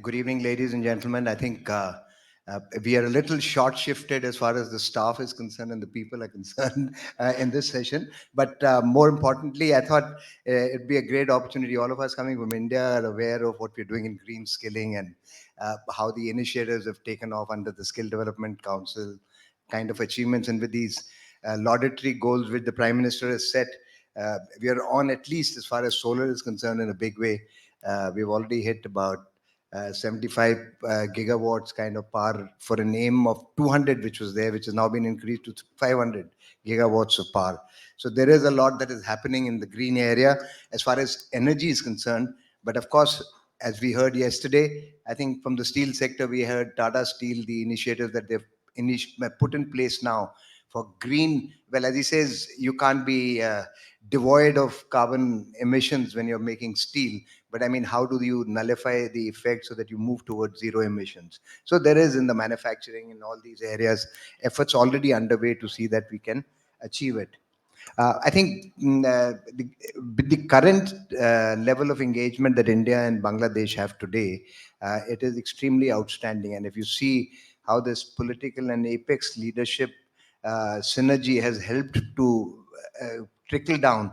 Good evening, ladies and gentlemen. I think we are a little short shifted as far as the staff is concerned and the people are concerned in this session. But more importantly, I thought it'd be a great opportunity. All of us coming from India are aware of what we're doing in green skilling and how the initiatives have taken off under the Skill Development Council kind of achievements. And with these laudatory goals which the Prime Minister has set, we are on, at least as far as solar is concerned, in a big way. We've already hit about 75 gigawatts kind of power for an aim of 200, which was there, which has now been increased to 500 gigawatts of power. So there is a lot that is happening in the green area as far as energy is concerned. But of course, as we heard yesterday, I think from the steel sector, we heard Tata Steel, the initiative that they've put in place now for green. Well, as he says, you can't be devoid of carbon emissions when you're making steel. But I mean, how do you nullify the effect so that you move towards zero emissions? So there is, in the manufacturing, in all these areas, efforts already underway to see that we can achieve it. I think with the current level of engagement that India and Bangladesh have today, it is extremely outstanding. And if you see how this political and apex leadership synergy has helped to trickle down,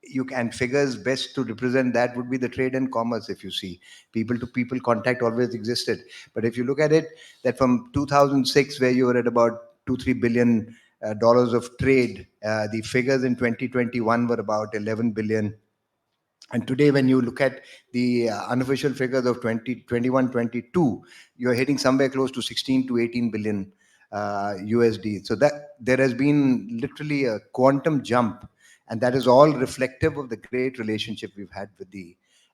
you can figures best to represent that would be the trade and commerce. If you see, people to people contact always existed, but if you look at it, that from 2006, where you were at about 2-3 billion dollars of trade, the figures in 2021 were about 11 billion. And today, when you look at the unofficial figures of 2021-22, you're hitting somewhere close to 16 to 18 billion USD. So that there has been literally a quantum jump, and that is all reflective of the great relationship we've had with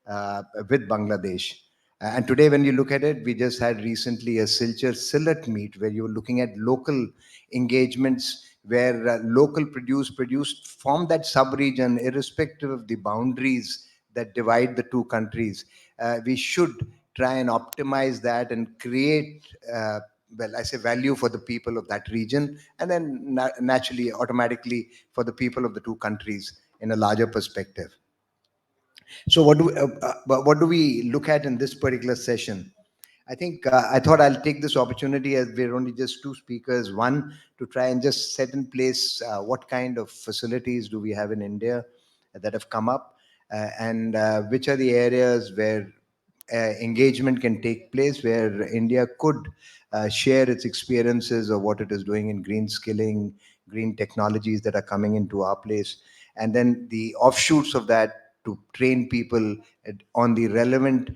Bangladesh. And today, when you look at it, we just had recently a Silchar Sillet meet where you were looking at local engagements where local produced from that sub-region, irrespective of the boundaries that divide the two countries. We should try and optimize that and create, well, I say value for the people of that region, and then naturally, automatically for the people of the two countries in a larger perspective. So what do we look at in this particular session? I think I thought I'll take this opportunity, as we're only just two speakers. One, to try and just set in place what kind of facilities do we have in India that have come up, and which are the areas where engagement can take place, where India could share its experiences of what it is doing in green skilling, green technologies that are coming into our place, and then the offshoots of that to train people on the relevant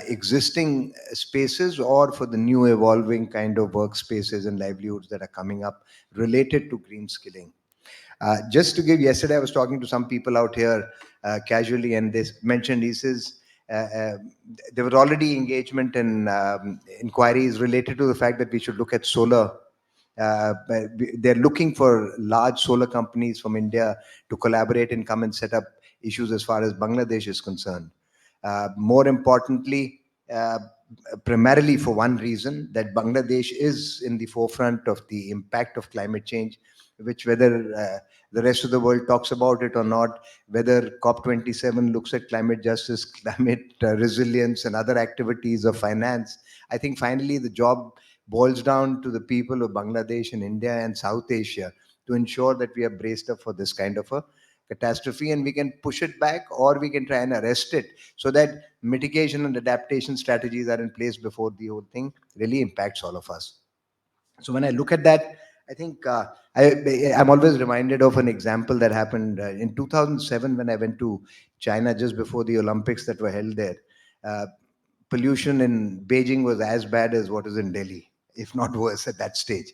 existing spaces, or for the new evolving kind of workspaces and livelihoods that are coming up related to green skilling. Just to give, yesterday I was talking to some people out here casually, and they mentioned, he says, uh, uh, there was already engagement and inquiries related to the fact that we should look at solar. They're looking for large solar companies from India to collaborate and come and set up issues as far as Bangladesh is concerned. More importantly, primarily for one reason, that Bangladesh is in the forefront of the impact of climate change, which, whether the rest of the world talks about it or not, whether COP27 looks at climate justice, climate resilience, and other activities of finance, I think finally the job boils down to the people of Bangladesh and India and South Asia to ensure that we are braced up for this kind of a catastrophe, and we can push it back or we can try and arrest it, so that mitigation and adaptation strategies are in place before the whole thing really impacts all of us. So when I look at that, I think I'm always reminded of an example that happened in 2007 when I went to China just before the Olympics that were held there. Uh, Pollution in Beijing was as bad as what is in Delhi, if not worse at that stage.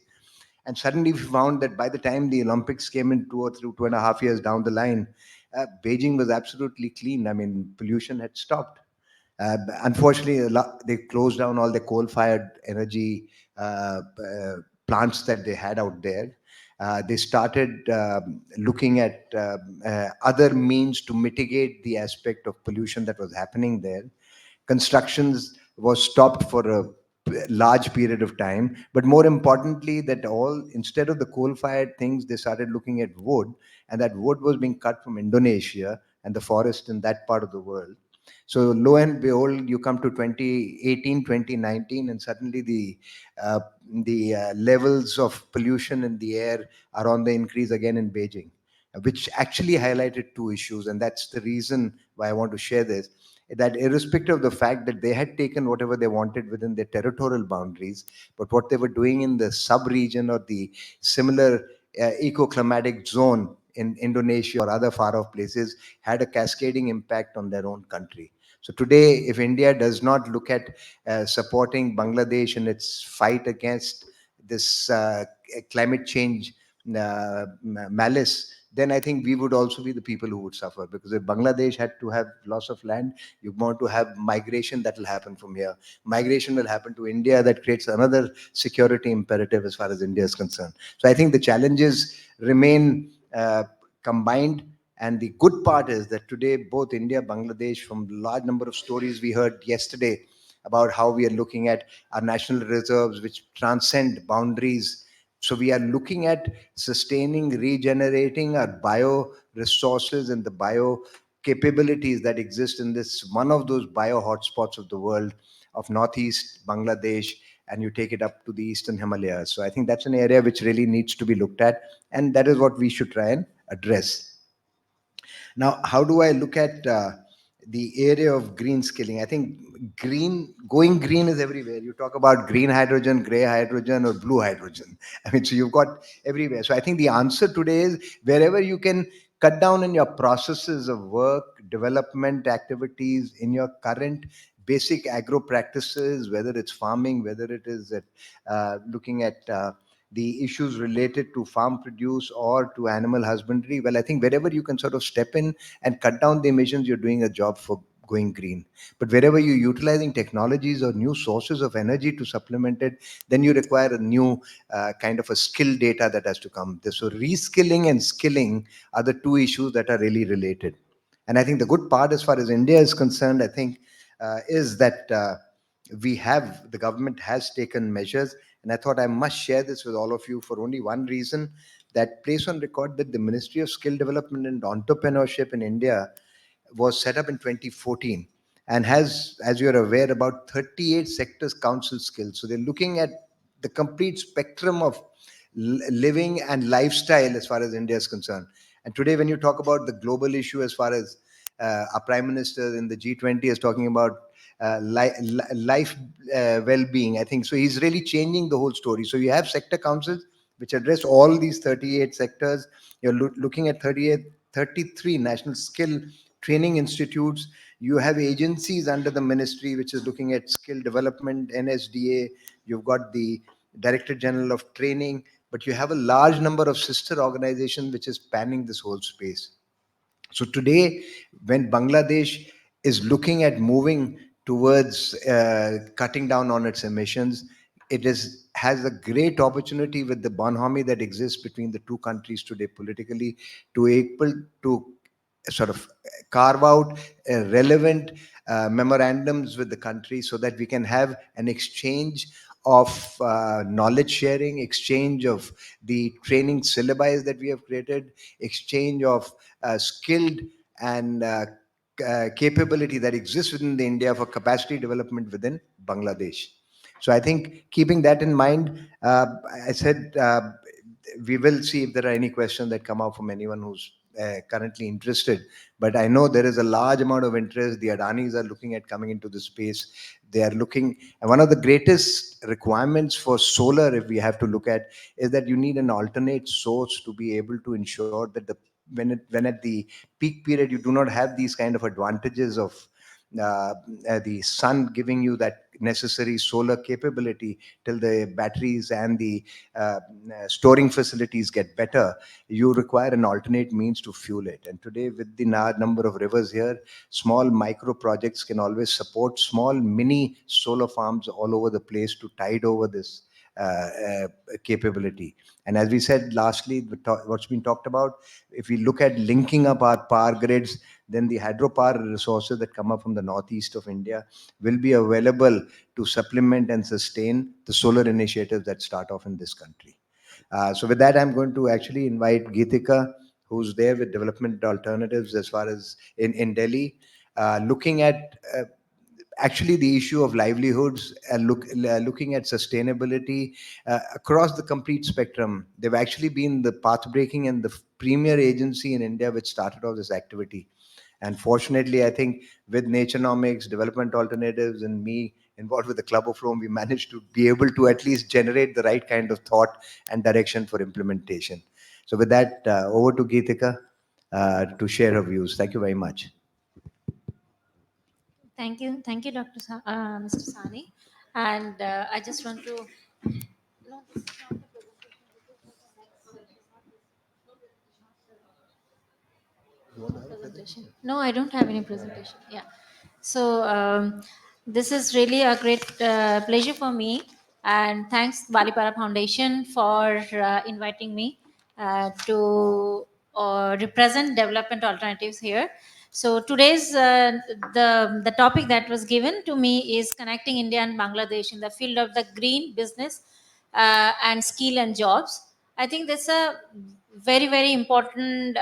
And suddenly we found that by the time the Olympics came in 2 and a half years down the line, Beijing was absolutely clean. I mean, pollution had stopped. Unfortunately, they closed down all the coal-fired energy plants that they had out there. They started looking at other means to mitigate the aspect of pollution that was happening there. Constructions was stopped for a large period of time, but more importantly, that all, instead of the coal-fired things, they started looking at wood, and that wood was being cut from Indonesia and the forest in that part of the world. So lo and behold, you come to 2018, 2019, and suddenly the levels of pollution in the air are on the increase again in Beijing, which actually highlighted two issues, and that's the reason why I want to share this. That irrespective of the fact that they had taken whatever they wanted within their territorial boundaries, but what they were doing in the sub-region or the similar eco-climatic zone in Indonesia or other far-off places had a cascading impact on their own country. So today, if India does not look at supporting Bangladesh in its fight against this climate change malice, then I think we would also be the people who would suffer. Because if Bangladesh had to have loss of land, you want to have migration that will happen from here. Migration will happen to India, that creates another security imperative as far as India is concerned. So I think the challenges remain combined. And the good part is that today, both India, Bangladesh, from large number of stories we heard yesterday about how we are looking at our national reserves, which transcend boundaries. So we are looking at sustaining, regenerating our bio resources and the bio capabilities that exist in this one of those bio hotspots of the world of Northeast Bangladesh, and you take it up to the Eastern Himalayas. So I think that's an area which really needs to be looked at, and that is what we should try and address. Now, how do I look at the area of green skilling? I think going green is everywhere. You talk about green hydrogen, gray hydrogen, or blue hydrogen. I mean, so you've got everywhere. So I think the answer today is wherever you can cut down in your processes of work, development activities, in your current basic agro practices, whether it's farming, whether it is looking at the issues related to farm produce or to animal husbandry, well, I think wherever you can sort of step in and cut down the emissions, you're doing a job for going green. But wherever you're utilizing technologies or new sources of energy to supplement it, then you require a new kind of a skill data that has to come. So reskilling and skilling are the two issues that are really related. And I think the good part as far as India is concerned, I think, is that the government has taken measures. And I thought I must share this with all of you for only one reason, that place on record that the Ministry of Skill Development and Entrepreneurship in India was set up in 2014 and has, as you're aware, about 38 sectors council skills. So they're looking at the complete spectrum of living and lifestyle as far as India is concerned. And today, when you talk about the global issue, as far as our Prime Minister in the G20 is talking about life well-being, I think so. He's really changing the whole story. So you have sector councils which address all these 38 sectors. You're looking at 33 national skill training institutes. You have agencies under the ministry which is looking at skill development, NSDA. You've got the Director General of Training, but you have a large number of sister organizations which is spanning this whole space. So today, when Bangladesh is looking at moving towards cutting down on its emissions, has a great opportunity with the bonhomie that exists between the two countries today politically to able to sort of carve out relevant memorandums with the country so that we can have an exchange of knowledge sharing, exchange of the training syllabi that we have created, exchange of skilled and capability that exists within the India for capacity development within Bangladesh. So I think keeping that in mind, I said we will see if there are any questions that come out from anyone who's currently interested. But I know there is a large amount of interest. The Adanis are looking at coming into the space. They are looking, and one of the greatest requirements for solar, if we have to look at, is that you need an alternate source to be able to ensure that when at the peak period you do not have these kind of advantages of the sun giving you that necessary solar capability till the batteries and the storing facilities get better, you require an alternate means to fuel it. And today, with the large number of rivers here, small micro projects can always support small mini solar farms all over the place to tide over this capability. And as we said, lastly, what's been talked about, if we look at linking up our power grids, then the hydropower resources that come up from the northeast of India will be available to supplement and sustain the solar initiatives that start off in this country. So with that, I'm going to actually invite Gitika, who's there with development alternatives as far as in Delhi. looking at actually the issue of livelihoods, looking at sustainability across the complete spectrum. They've actually been the path breaking and the premier agency in India which started off this activity. And fortunately, I think with Naturenomics, Development Alternatives, and me involved with the Club of Rome, we managed to be able to at least generate the right kind of thought and direction for implementation. So, with that, over to Gitika to share her views. Thank you very much. Thank you, Mr. Sahni. And I just want to. No, this is not the presentation. This is for the next session. Presentation. No, I don't have any presentation. Yeah. So this is really a great pleasure for me, and thanks Balipara Foundation for inviting me to represent development alternatives here. So today's the topic that was given to me is connecting India and Bangladesh in the field of the green business and skill and jobs. I think that's a very important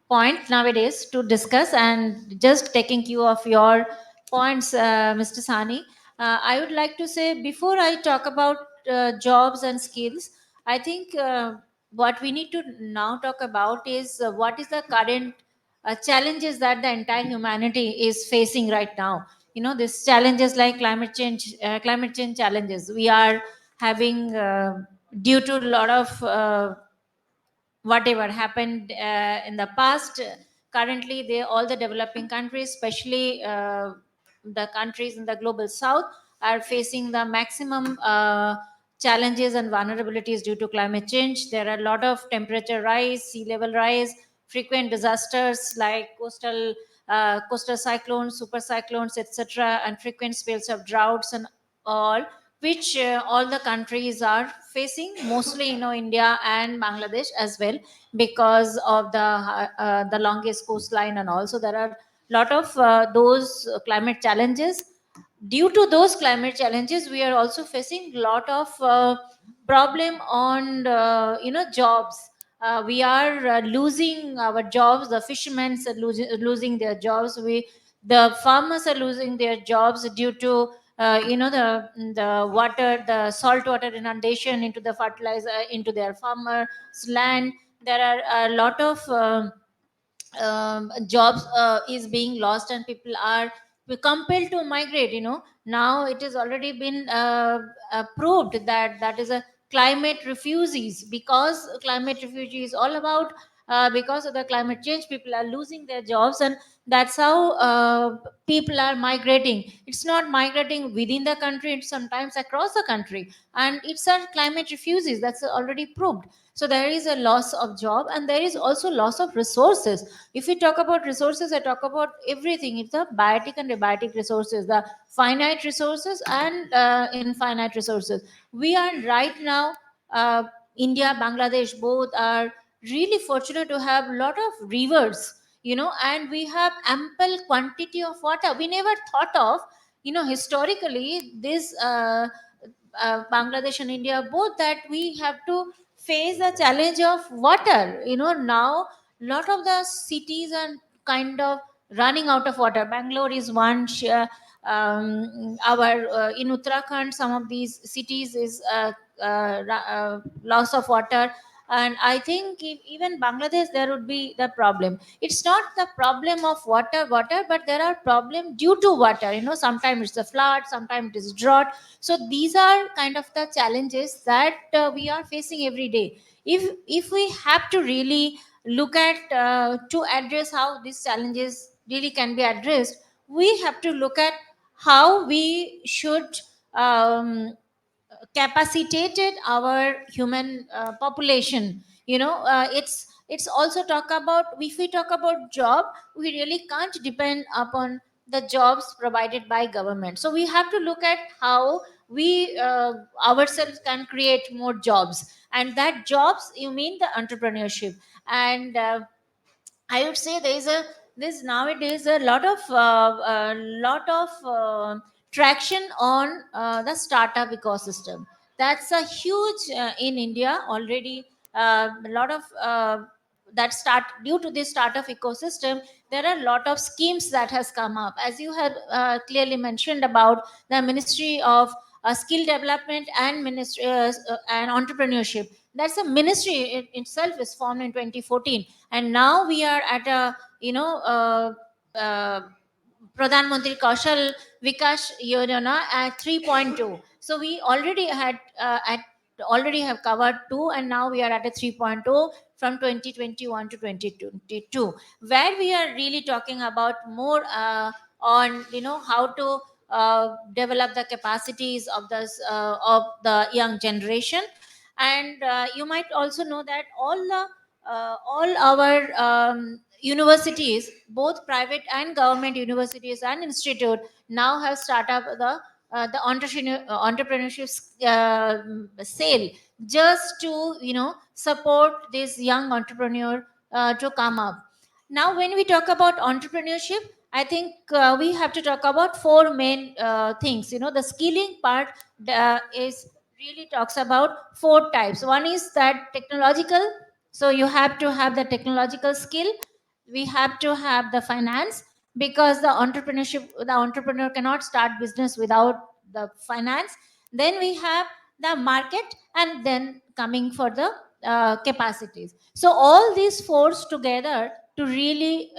point nowadays to discuss. And just taking cue of your points, Mr. Sani, I would like to say, before I talk about jobs and skills, I think what we need to now talk about is what is the current challenges that the entire humanity is facing right now. You know, these challenges like climate change challenges we are having due to a lot of whatever happened in the past. Currently they all the developing countries, especially the countries in the global south, are facing the maximum challenges and vulnerabilities due to climate change. There are a lot of temperature rise, sea level rise, frequent disasters like coastal cyclones, super cyclones, etc., and frequent spells of droughts and all, which all the countries are facing, mostly, you know, India and Bangladesh as well, because of the longest coastline. And also there are a lot of those climate challenges. Due to those climate challenges, we are also facing a lot of problem on jobs. We are losing our jobs. The fishermen are losing their jobs. The farmers are losing their jobs due to the water, the salt water inundation into the fertilizer, into their farmers land. There are a lot of jobs is being lost, and people are compelled to migrate. You know, now it has already been proved that that is a climate refugees, because climate refugees all about because of the climate change, people are losing their jobs, and that's how people are migrating. It's not migrating within the country, it's sometimes across the country, and it's a climate refugees, that's already proved. So there is a loss of job, and there is also loss of resources. If we talk about resources, I talk about everything. It's the biotic and abiotic resources, the finite resources and infinite resources. We are right now, uh, India, Bangladesh, both are really fortunate to have a lot of rivers, you know, and we have ample quantity of water. We never thought of, you know, historically this Bangladesh and India both, that we have to face the challenge of water. You know, now lot of the cities are kind of running out of water. Bangalore is one. Our in Uttarakhand, some of these cities is loss of water. And I think if even Bangladesh, there would be the problem. It's not the problem of water, but there are problem due to water. You know, sometimes it's a flood, sometimes it is drought. So these are kind of the challenges that we are facing every day. If we have to really look at to address how these challenges really can be addressed, we have to look at how we should um, capacitated our human population. You know, it's also talk about, if we talk about job, we really can't depend upon the jobs provided by government. So we have to look at how we ourselves can create more jobs, and that jobs, you mean the entrepreneurship. And I would say there's nowadays a lot of traction on the startup ecosystem. That's a huge in India already. A lot of that start due to this startup ecosystem, there are a lot of schemes that has come up, as you have clearly mentioned about the Ministry of Skill Development and Ministry and Entrepreneurship. That's a ministry, it itself is formed in 2014, and now we are at a uh, Pradhan Mantri Kaushal Vikas Yojana at 3.2. So we already had already have covered 2, and now we are at a 3.0 from 2021 to 2022, where we are really talking about more on how to develop the capacities of the young generation. And you might also know that all our universities, both private and government universities and institute, now have started up the entrepreneurship sale, just to support this young entrepreneur to come up. Now when we talk about entrepreneurship, I think we have to talk about four main things. The skilling part is really talks about four types. One is that technological, so you have to have the technological skill. We have to have the finance, because the entrepreneur cannot start business without the finance. Then we have the market, and then coming for the capacities. So all these fours together, to really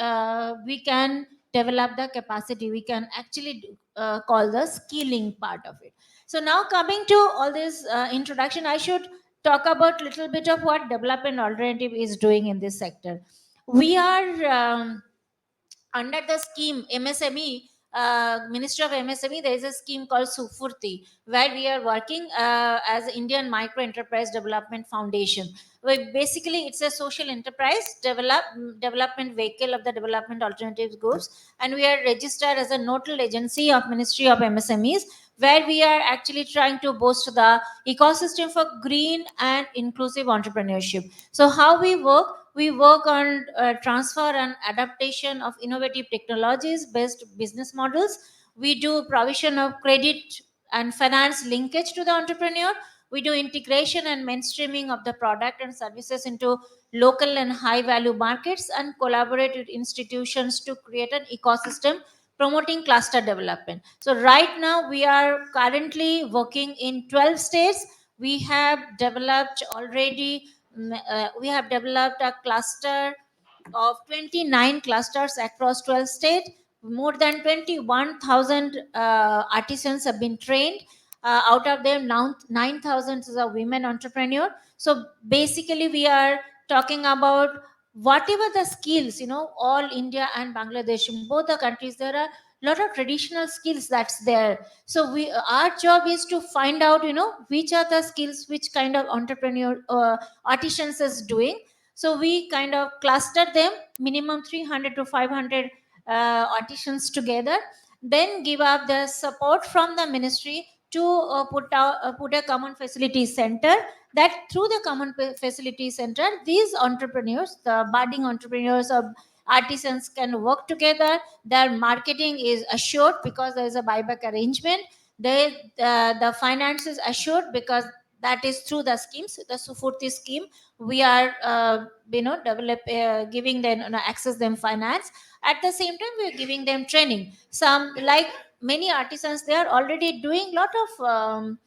we can develop the capacity, we can actually call the skilling part of it. So now coming to all this introduction, I should talk about little bit of what development alternative is doing in this sector. We are under the scheme MSME, Ministry of MSME, there is a scheme called Sufurti, where we are working as Indian Micro Enterprise Development Foundation. Where basically it's a social enterprise development vehicle of the development alternatives groups, and we are registered as a nodal agency of Ministry of MSMEs, where we are actually trying to boost the ecosystem for green and inclusive entrepreneurship. So how we work on transfer and adaptation of innovative technologies based business models. We do provision of credit and finance linkage to the entrepreneur. We do integration and mainstreaming of the product and services into local and high value markets, and collaborate with institutions to create an ecosystem promoting cluster development. So right now we are currently working in 12 states. We have developed already we have developed a cluster of 29 clusters across 12 states. More than 21,000 artisans have been trained. Out of them, now 9,000 is a women entrepreneur. So basically, we are talking about whatever the skills, all India and Bangladesh, in both the countries, there are a lot of traditional skills that's there. So our job is to find out, which are the skills, which kind of entrepreneur artisans is doing. So we kind of cluster them, minimum 300 to 500 artisans together, then give up the support from the ministry to put a common facility center, that through the common facility center, these entrepreneurs, the budding entrepreneurs or artisans, can work together. Their marketing is assured because there is a buyback arrangement. The finance is assured because that is through the schemes, the Sufurti scheme. We are giving them, access them finance. At the same time, we are giving them training. Some, like many artisans, they are already doing lot of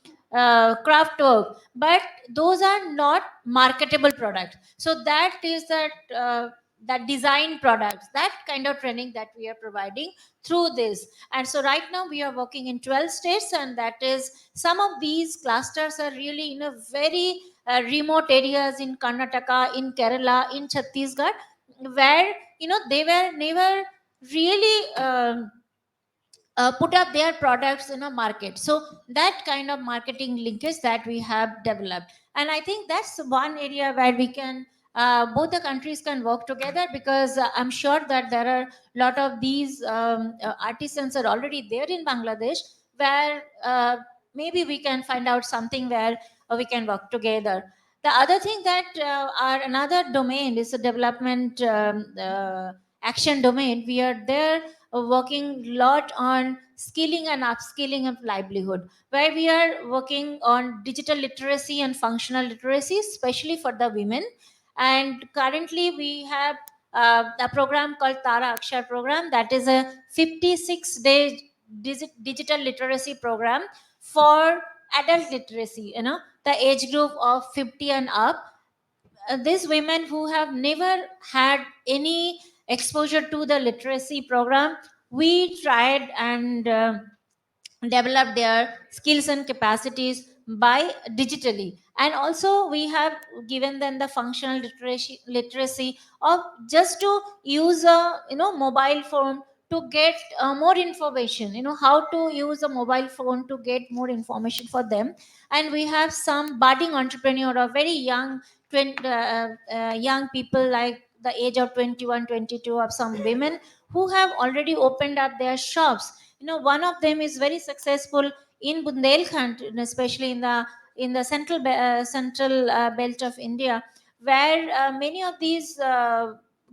craft work, but those are not marketable products. So that is that design products, that kind of training that we are providing through this. And so right now we are working in 12 states, and that is, some of these clusters are really in a very remote areas in Karnataka, in Kerala, in Chhattisgarh, where they were never really put up their products in a market. So that kind of marketing linkage that we have developed, and I think that's one area where we can both the countries can work together, because I'm sure that there are a lot of these artisans are already there in Bangladesh, where maybe we can find out something where we can work together. The other thing that our another domain is a development action domain. We are there working lot on skilling and upskilling of livelihood, where we are working on digital literacy and functional literacy, especially for the women. And currently we have a program called Tara Akshar program, that is a 56-day digital literacy program for adult literacy, the age group of 50 and up. These women who have never had any exposure to the literacy program, we tried and develop their skills and capacities by digitally. And also we have given them the functional literacy of just to use a mobile phone to get more information, how to use a mobile phone to get more information for them. And we have some budding entrepreneur or very young young people, like the age of 21, 22, of some women who have already opened up their shops. One of them is very successful in Bundelkhand, especially in the central belt of India, where many of these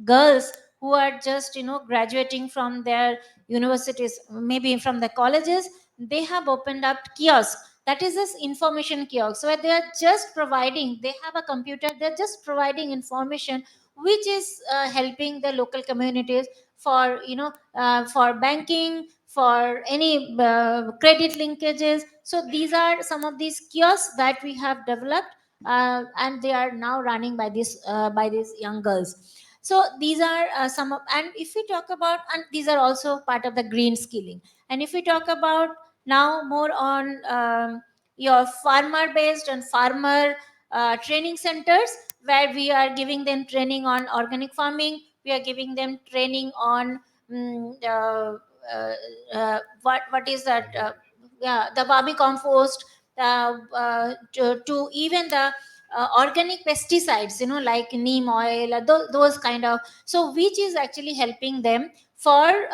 girls who are just graduating from their universities, maybe from the colleges, they have opened up kiosks. That is this information kiosk where they are just providing, they have a computer, they're just providing information which is helping the local communities for for banking, for any credit linkages. So these are some of these kiosks that we have developed, and they are now running by these young girls. So these are some of, and if we talk about, and these are also part of the green skilling. And if we talk about now more on your farmer based and farmer training centers, where we are giving them training on organic farming, we are giving them training on what is that yeah, the barbie compost, to even the organic pesticides, like neem oil, those kind of, so which is actually helping them for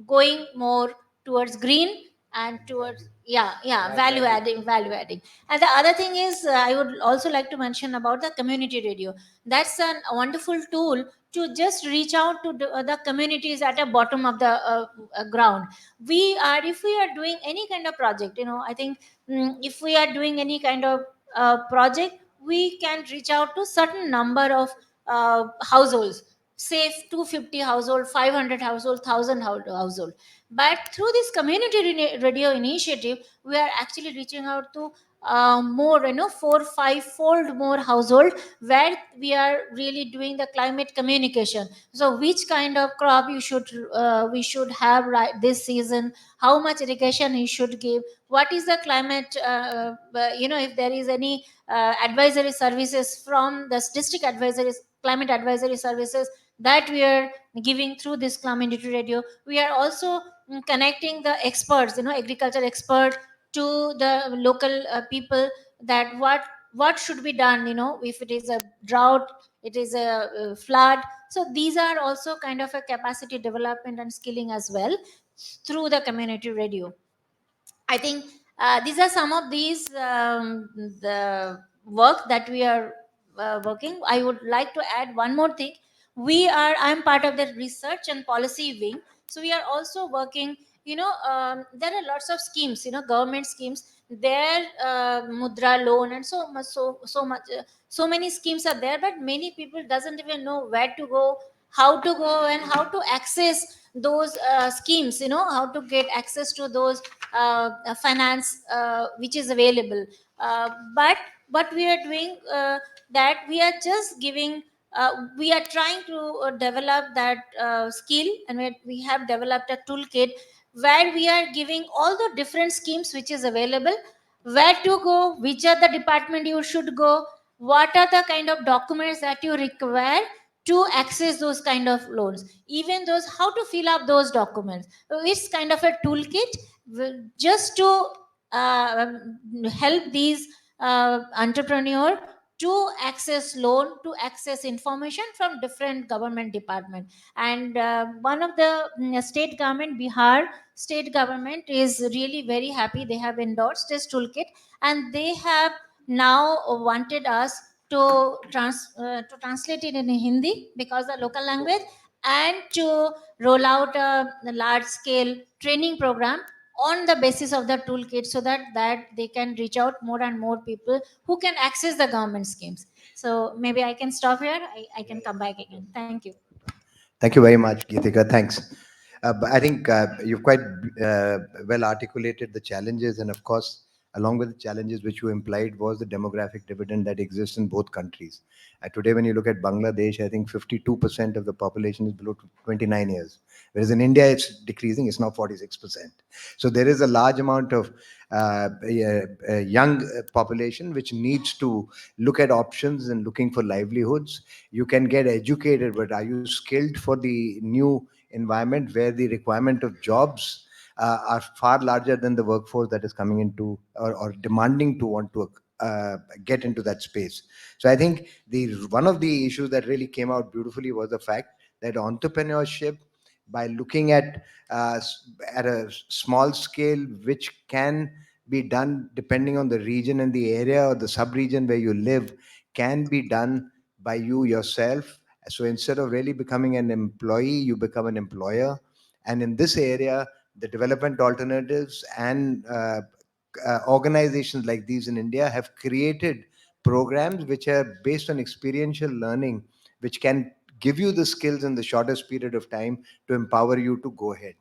going more towards green and towards, yeah, value adding. And the other thing is, I would also like to mention about the community radio. That's a wonderful tool to just reach out to the communities at the bottom of the ground. We are, if we are doing any kind of project, I think, if we are doing any kind of project, we can reach out to certain number of households, say 250 household, 500 household, 1000 household. But through this community radio initiative, we are actually reaching out to more, 4 5 fold more household, where we are really doing the climate communication. So which kind of crop you should we should have right this season, how much irrigation you should give, what is the climate if there is any advisory services from the district advisory climate advisory services that we are giving through this community radio. We are also connecting the experts, agriculture expert, to the local people, that what should be done, if it is a drought, it is a flood. So these are also kind of a capacity development and skilling as well through the community radio. I think these are some of these the work that we are working. I would like to add one more thing. I'm part of the research and policy wing. So we are also working. There are lots of schemes. Government schemes. There, mudra loan and so many schemes are there. But many people doesn't even know where to go, how to go, and how to access those schemes. How to get access to those finance which is available. But what we are doing, that we are just giving we are trying to develop that skill, and we have developed a toolkit where we are giving all the different schemes which is available, where to go, which are the department you should go, what are the kind of documents that you require to access those kind of loans, even those how to fill up those documents. It's kind of a toolkit just to help these entrepreneur to access loan, to access information from different government department. And one of the state government, Bihar state government, is really very happy. They have endorsed this toolkit, and they have now wanted us to translate it in Hindi, because the local language, and to roll out a large scale training program on the basis of the toolkit, so that they can reach out more and more people who can access the government schemes. So maybe I can stop here. I can come back again. Thank you. Thank you very much, Gitika. Thanks. But I think you've quite well articulated the challenges, and of course, along with the challenges which you implied was the demographic dividend that exists in both countries. Today, when you look at Bangladesh, I think 52% of the population is below 29 years, whereas in India it's decreasing; it's now 46%. So there is a large amount of young population which needs to look at options and looking for livelihoods. You can get educated, but are you skilled for the new environment where the requirement of jobs are far larger than the workforce that is coming into or demanding to want to get into that space? So I think the one of the issues that really came out beautifully was the fact that entrepreneurship, by looking at a small scale, which can be done depending on the region and the area or the sub-region where you live, can be done by you yourself. So instead of really becoming an employee, you become an employer. And in this area, the development alternatives and organizations like these in India have created programs which are based on experiential learning, which can give you the skills in the shortest period of time to empower you to go ahead.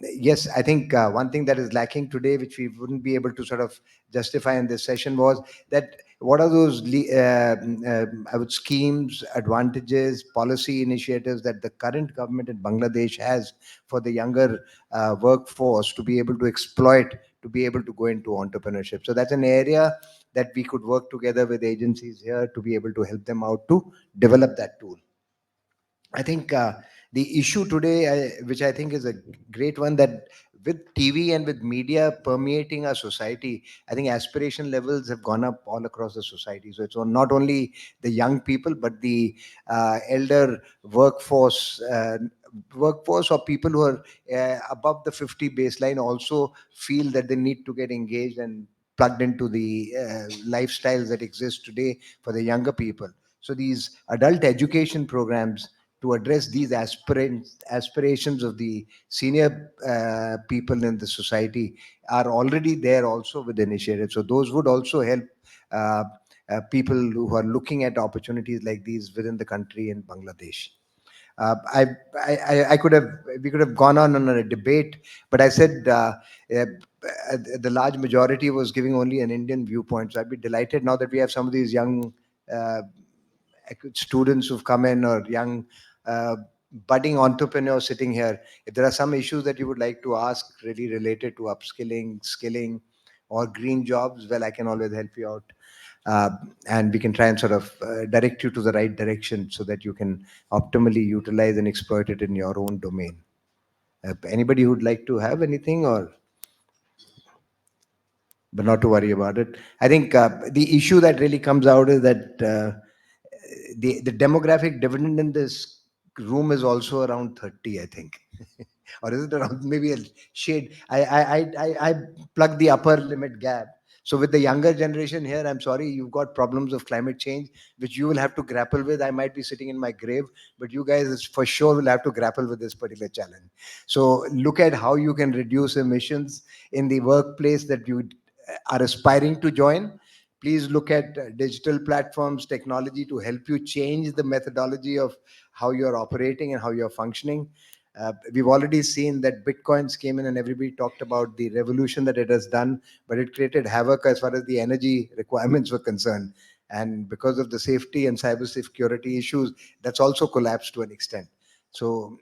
Yes, I think one thing that is lacking today, which we wouldn't be able to sort of justify in this session, was that what are those I would schemes, advantages, policy initiatives that the current government in Bangladesh has for the younger workforce to be able to exploit, to be able to go into entrepreneurship. So that's an area that we could work together with agencies here to be able to help them out to develop that tool. I think the issue today, which I think is a great one, that with TV and with media permeating our society, I think aspiration levels have gone up all across the society. So it's not only the young people, but the elder workforce. Workforce or people who are above the 50 baseline also feel that they need to get engaged and plugged into the lifestyles that exist today for the younger people. So these adult education programs to address these aspirations of the senior people in the society are already there also with initiatives. So those would also help uh, people who are looking at opportunities like these within the country in Bangladesh. Uh, I, I could have, we could have gone on a debate, but I said the large majority was giving only an Indian viewpoint. So I'd be delighted now that we have some of these young uh, students who've come in, or young uh, budding entrepreneurs sitting here. If there are some issues that you would like to ask really related to upskilling, skilling, or green jobs, well, I can always help you out. Uh, and we can try and sort of direct you to the right direction so that you can optimally utilize and exploit it in your own domain. Anybody who'd like to have anything, or but not to worry about it. I think the issue that really comes out is that the demographic dividend in this room is also around 30, I think. Or is it around maybe a shade? I plug the upper limit gap. So with the younger generation here, I'm sorry, you've got problems of climate change, which you will have to grapple with. I might be sitting in my grave, but you guys for sure will have to grapple with this particular challenge. So look at how you can reduce emissions in the workplace that you are aspiring to join. Please look at digital platforms, technology to help you change the methodology of how you're operating and how you're functioning. We've already seen that Bitcoins came in and everybody talked about the revolution that it has done, but it created havoc as far as the energy requirements were concerned. And because of the safety and cybersecurity issues, that's also collapsed to an extent. So,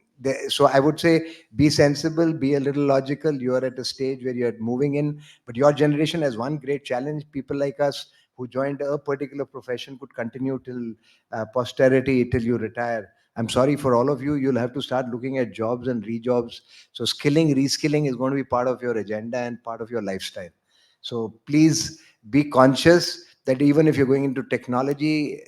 so I would say be sensible, be a little logical. You're at a stage where you're moving in, but your generation has one great challenge. People like us who joined a particular profession could continue till posterity, till you retire. I'm sorry for all of you. You'll have to start looking at jobs and rejobs. So skilling, reskilling is going to be part of your agenda and part of your lifestyle. So please be conscious that even if you're going into technology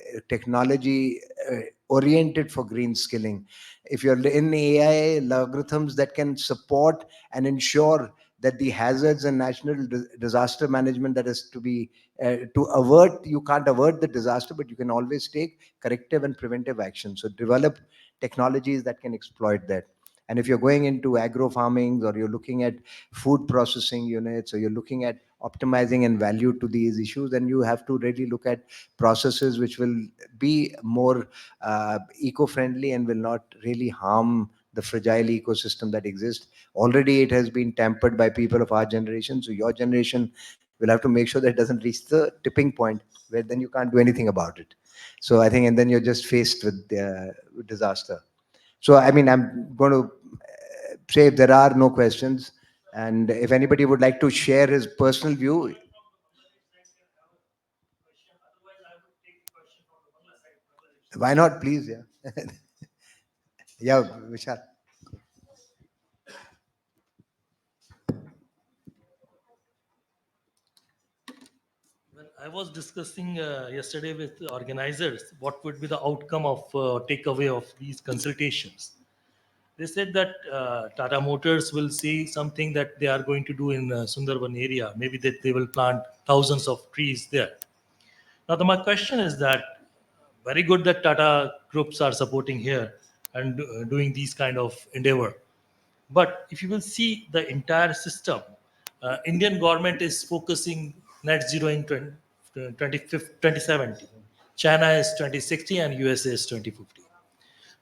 oriented for green skilling, if you're in AI algorithms that can support and ensure that the hazards and national disaster management that is to be to avert, you can't avert the disaster, but you can always take corrective and preventive action. So develop technologies that can exploit that. And if you're going into agro farming, or you're looking at food processing units, or you're looking at optimizing and value to these issues, then you have to really look at processes which will be more eco-friendly and will not really harm the fragile ecosystem that exists. Already it has been tampered by people of our generation, so your generation will have to make sure that it doesn't reach the tipping point where then you can't do anything about it. So I think, and then you're just faced with disaster. So I mean, I'm going to say if there are no questions, and if anybody would like to share his personal view, why not, please? Yeah. Yeah, Vishal. Well, I was discussing yesterday with the organizers what would be the outcome of takeaway of these consultations. They said that Tata Motors will see something that they are going to do in Sundarban area. Maybe that they will plant thousands of trees there. Now, my question is that very good that Tata groups are supporting here and doing these kind of endeavor. But if you will see the entire system, Indian government is focusing net zero in 2070. China is 2060 and USA is 2050.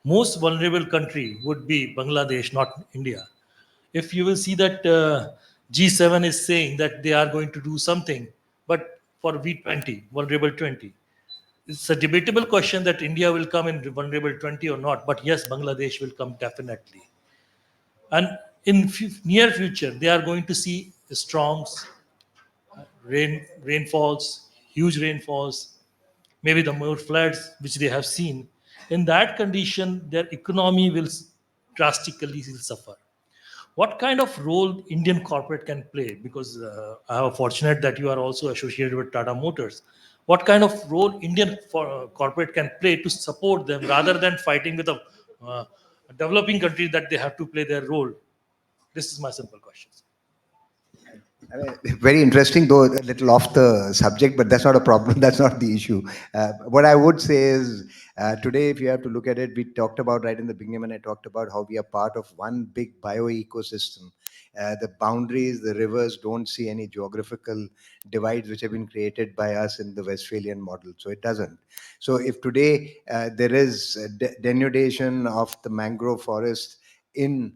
Most vulnerable country would be Bangladesh, not India. If you will see that G7 is saying that they are going to do something, but for V20, vulnerable 20, it's a debatable question that India will come in vulnerable 20 or not. But yes, Bangladesh will come definitely. And in near future, they are going to see storms, rainfalls, huge rainfalls, maybe the more floods which they have seen. In that condition, their economy will drastically suffer. What kind of role Indian corporate can play? Because I am fortunate that you are also associated with Tata Motors. What kind of role Indian corporate can play to support them rather than fighting with a developing country that they have to play their role? This is my simple question. I mean, very interesting, though a little off the subject, but that's not a problem. That's not the issue. What I would say is, today, if you have to look at it, we talked about right in the beginning when I talked about how we are part of one big bio ecosystem. The boundaries, the rivers don't see any geographical divides which have been created by us in the Westphalian model. So it doesn't. So if today there is a denudation of the mangrove forest in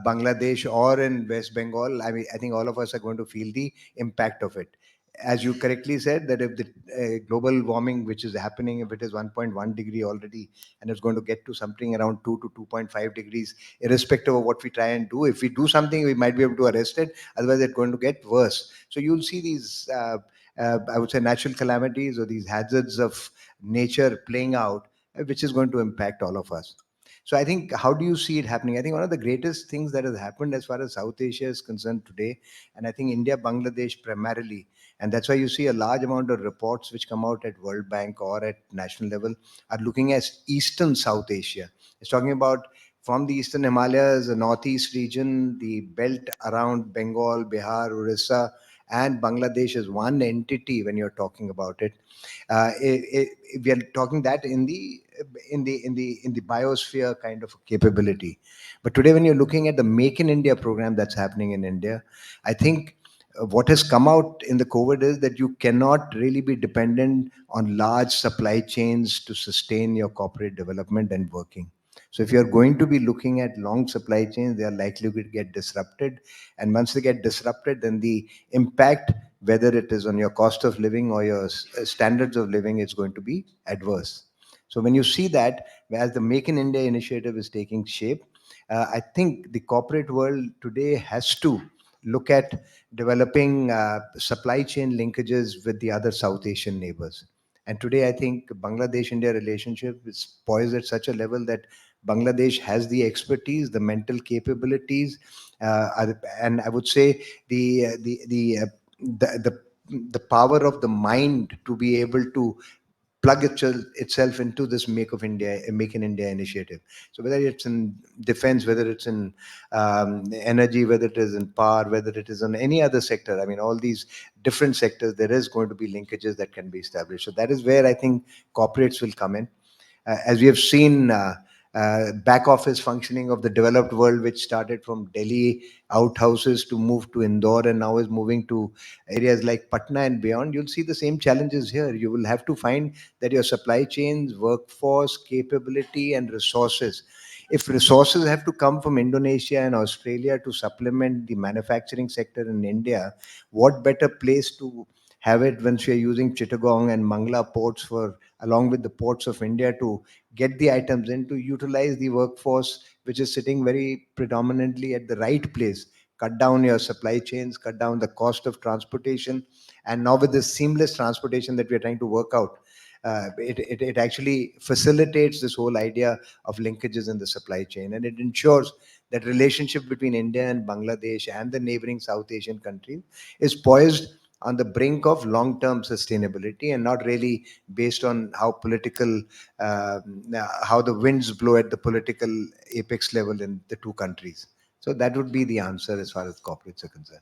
Bangladesh or in West Bengal, I mean, I think all of us are going to feel the impact of it. As you correctly said, that if the global warming, which is happening, if it is 1.1 degree already, and it's going to get to something around 2 to 2.5 degrees, irrespective of what we try and do, if we do something, we might be able to arrest it. Otherwise, it's going to get worse. So you'll see these, I would say, natural calamities or these hazards of nature playing out, which is going to impact all of us. So I think, how do you see it happening? I think one of the greatest things that has happened as far as South Asia is concerned today, and I think India, Bangladesh primarily, and that's why you see a large amount of reports which come out at World Bank or at national level are looking at Eastern South Asia. It's talking about from the Eastern Himalayas, the Northeast region, the belt around Bengal, Bihar, Orissa, and Bangladesh is one entity when you're talking about it. We are talking that in the biosphere kind of capability. But today, when you're looking at the Make in India program that's happening in India, I think what has come out in the COVID is that you cannot really be dependent on large supply chains to sustain your corporate development and working. So if you're going to be looking at long supply chains, they are likely to get disrupted. And once they get disrupted, then the impact, whether it is on your cost of living or your standards of living, is going to be adverse. So when you see that, as the Make in India initiative is taking shape, I think the corporate world today has to look at developing supply chain linkages with the other South Asian neighbors. And today, I think Bangladesh-India relationship is poised at such a level that Bangladesh has the expertise, the mental capabilities, and I would say the the power of the mind to be able to plug itself into this Make in India initiative. So whether it's in defense, whether it's in energy, whether it is in power, whether it is in any other sector, I mean, all these different sectors, there is going to be linkages that can be established. So that is where I think corporates will come in. As we have seen, back office functioning of the developed world, which started from Delhi outhouses to move to Indore and now is moving to areas like Patna and beyond, you'll see the same challenges here. You will have to find that your supply chains, workforce, capability, and resources. If resources have to come from Indonesia and Australia to supplement the manufacturing sector in India, what better place to have it when we are using Chittagong and Mangla ports for along with the ports of India to get the items in, to utilize the workforce which is sitting very predominantly at the right place, cut down your supply chains, cut down the cost of transportation. And now with this seamless transportation that we're trying to work out, it actually facilitates this whole idea of linkages in the supply chain, and it ensures that relationship between India and Bangladesh and the neighboring South Asian countries is poised on the brink of long-term sustainability and not really based on how political, how the winds blow at the political apex level in the two countries. So that would be the answer as far as corporates are concerned.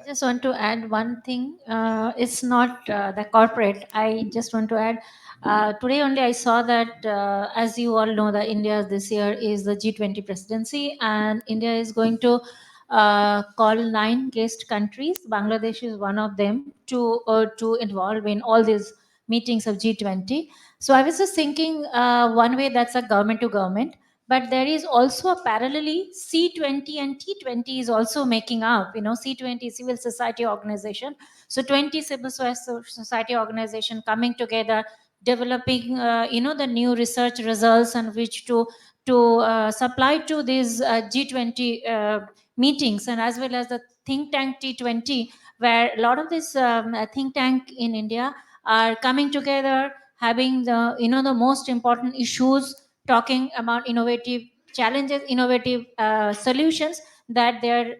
I just want to add one thing. It's not the corporate. I just want to add. Today only I saw that, as you all know, that India this year is the G20 presidency, and India is going to call 9 guest countries. Bangladesh is one of them to involve in all these meetings of G20. So I was just thinking, one way that's a government to government, but there is also a parallelly C20 and T20 is also making up. C20 civil society organization, so 20 civil society organization coming together, developing the new research results and which to supply to these G20 meetings, and as well as the think tank T20, where a lot of this think tank in India are coming together, having the most important issues, talking about innovative challenges, innovative solutions that they're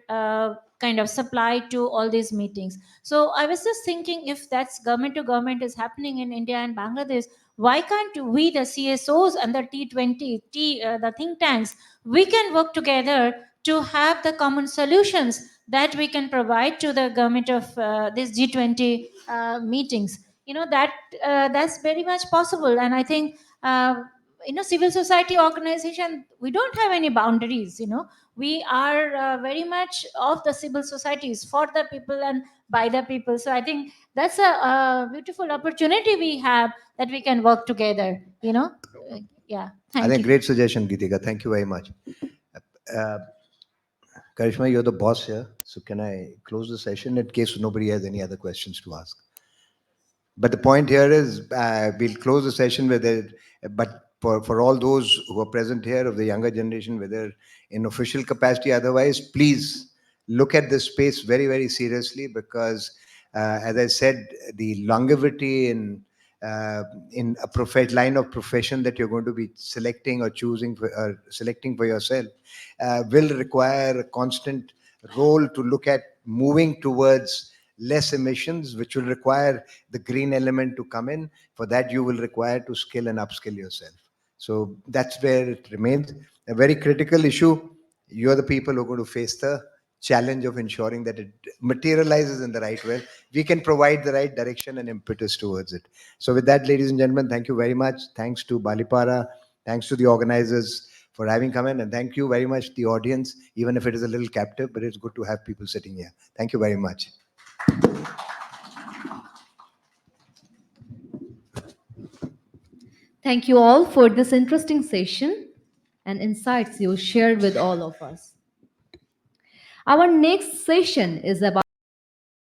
kind of supplied to all these meetings. So I was just thinking, if that's government to government is happening in India and Bangladesh, why can't we, the CSOs and the T20, the think tanks, we can work together to have the common solutions that we can provide to the government of these G20 meetings. That's very much possible, and I think civil society organization, we don't have any boundaries. We are very much of the civil societies, for the people and by the people. So I think that's a beautiful opportunity we have, that we can work together. Yeah, I thank think you. great suggestion, Gitika. Thank you very much. Uh, Karishma, you're the boss here. So can I close the session in case nobody has any other questions to ask? But the point here is, we'll close the session with it. But for all those who are present here of the younger generation, whether in official capacity, otherwise, please look at this space very, very seriously, because, as I said, the longevity in a line of profession that you're going to be selecting or choosing for, or selecting for yourself, will require a constant role to look at moving towards less emissions, which will require the green element to come in. For that, you will require to skill and upskill yourself. So that's where it remains a very critical issue. You're the people who are going to face the challenge of ensuring that it materializes in the right way. We can provide the right direction and impetus towards it. So with that, ladies and gentlemen, thank you very much. Thanks to Balipara. Thanks to the organizers for having come in. And thank you very much, the audience, even if it is a little captive, but it's good to have people sitting here. Thank you very much. Thank you all for this interesting session and insights you shared with all of us. Our next session is about